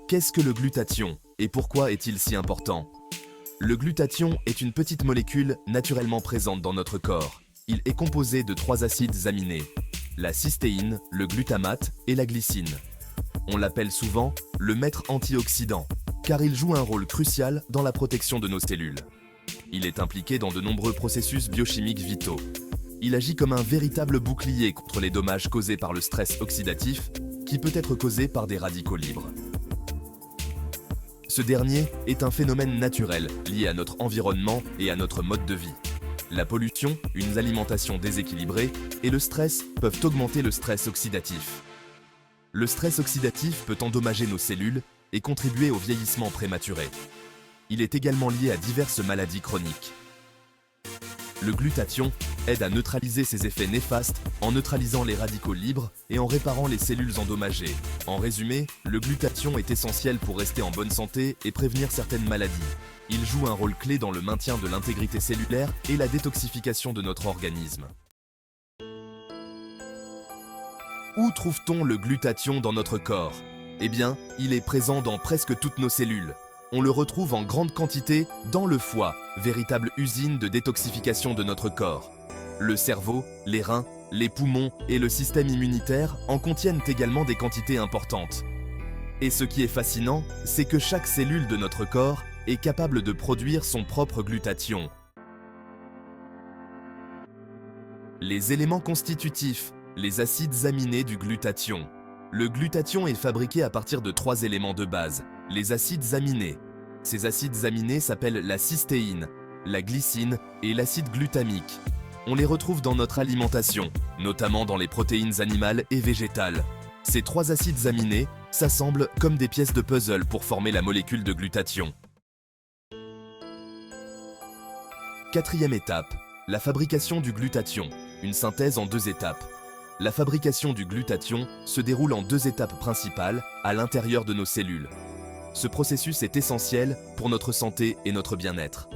Qu'est-ce que le glutathion et pourquoi est-il si important? Le glutathion est une petite molécule naturellement présente dans notre corps. Il est composé de 3 acides aminés, la cystéine, le glutamate et la glycine. On l'appelle souvent le maître antioxydant, car il joue un rôle crucial dans la protection de nos cellules. Il est impliqué dans de nombreux processus biochimiques vitaux. Il agit comme un véritable bouclier contre les dommages causés par le stress oxydatif, qui peut être causé par des radicaux libres. Ce dernier est un phénomène naturel lié à notre environnement et à notre mode de vie. La pollution, une alimentation déséquilibrée et le stress peuvent augmenter le stress oxydatif. Le stress oxydatif peut endommager nos cellules et contribuer au vieillissement prématuré. Il est également lié à diverses maladies chroniques. Le glutathion aide à neutraliser ces effets néfastes en neutralisant les radicaux libres et en réparant les cellules endommagées. En résumé, le glutathion est essentiel pour rester en bonne santé et prévenir certaines maladies. Il joue un rôle clé dans le maintien de l'intégrité cellulaire et la détoxification de notre organisme. Où trouve-t-on le glutathion dans notre corps? Eh bien, il est présent dans presque toutes nos cellules. On le retrouve en grande quantité dans le foie, véritable usine de détoxification de notre corps. Le cerveau, les reins, les poumons et le système immunitaire en contiennent également des quantités importantes. Et ce qui est fascinant, c'est que chaque cellule de notre corps est capable de produire son propre glutathion. Les éléments constitutifs, les acides aminés du glutathion. Le glutathion est fabriqué à partir de 3 éléments de base, les acides aminés. Ces acides aminés s'appellent la cystéine, la glycine et l'acide glutamique. On les retrouve dans notre alimentation, notamment dans les protéines animales et végétales. Ces 3 acides aminés s'assemblent comme des pièces de puzzle pour former la molécule de glutathion. 4e étape, la fabrication du glutathion, une synthèse en 2 étapes. La fabrication du glutathion se déroule en 2 étapes principales à l'intérieur de nos cellules. Ce processus est essentiel pour notre santé et notre bien-être.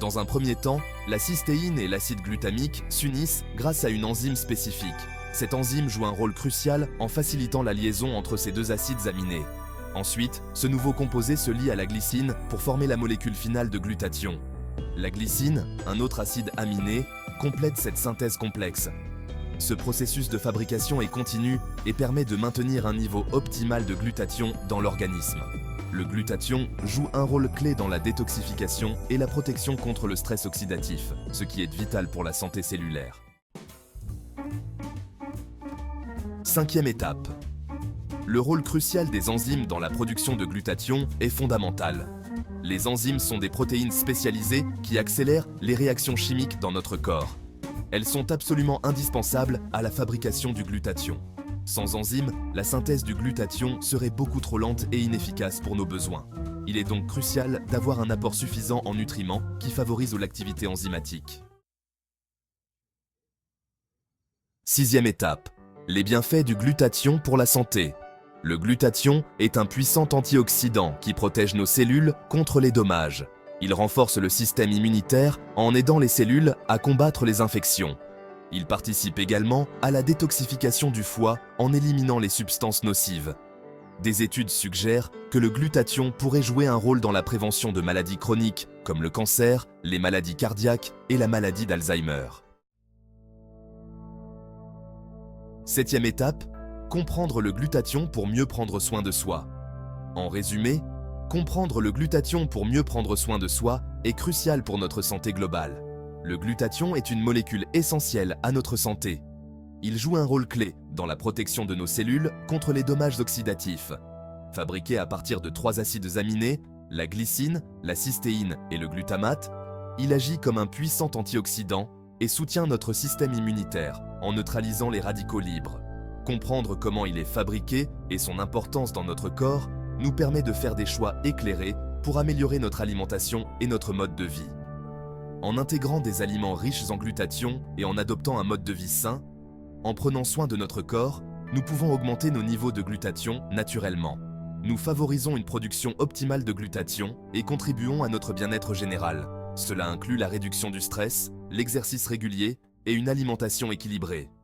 Dans un premier temps, la cystéine et l'acide glutamique s'unissent grâce à une enzyme spécifique. Cette enzyme joue un rôle crucial en facilitant la liaison entre ces 2 acides aminés. Ensuite, ce nouveau composé se lie à la glycine pour former la molécule finale de glutathion. La glycine, un autre acide aminé, complète cette synthèse complexe. Ce processus de fabrication est continu et permet de maintenir un niveau optimal de glutathion dans l'organisme. Le glutathion joue un rôle clé dans la détoxification et la protection contre le stress oxydatif, ce qui est vital pour la santé cellulaire. 5e étape. Le rôle crucial des enzymes dans la production de glutathion est fondamental. Les enzymes sont des protéines spécialisées qui accélèrent les réactions chimiques dans notre corps. Elles sont absolument indispensables à la fabrication du glutathion. Sans enzymes, la synthèse du glutathion serait beaucoup trop lente et inefficace pour nos besoins. Il est donc crucial d'avoir un apport suffisant en nutriments qui favorisent l'activité enzymatique. 6e étape. Les bienfaits du glutathion pour la santé. Le glutathion est un puissant antioxydant qui protège nos cellules contre les dommages. Il renforce le système immunitaire en aidant les cellules à combattre les infections. Il participe également à la détoxification du foie en éliminant les substances nocives. Des études suggèrent que le glutathion pourrait jouer un rôle dans la prévention de maladies chroniques comme le cancer, les maladies cardiaques et la maladie d'Alzheimer. 7e étape, comprendre le glutathion pour mieux prendre soin de soi. En résumé, comprendre le glutathion pour mieux prendre soin de soi est crucial pour notre santé globale. Le glutathion est une molécule essentielle à notre santé. Il joue un rôle clé dans la protection de nos cellules contre les dommages oxydatifs. Fabriqué à partir de 3 acides aminés, la glycine, la cystéine et le glutamate, il agit comme un puissant antioxydant et soutient notre système immunitaire en neutralisant les radicaux libres. Comprendre comment il est fabriqué et son importance dans notre corps nous permet de faire des choix éclairés pour améliorer notre alimentation et notre mode de vie. En intégrant des aliments riches en glutathion et en adoptant un mode de vie sain, en prenant soin de notre corps, nous pouvons augmenter nos niveaux de glutathion naturellement. Nous favorisons une production optimale de glutathion et contribuons à notre bien-être général. Cela inclut la réduction du stress, l'exercice régulier et une alimentation équilibrée.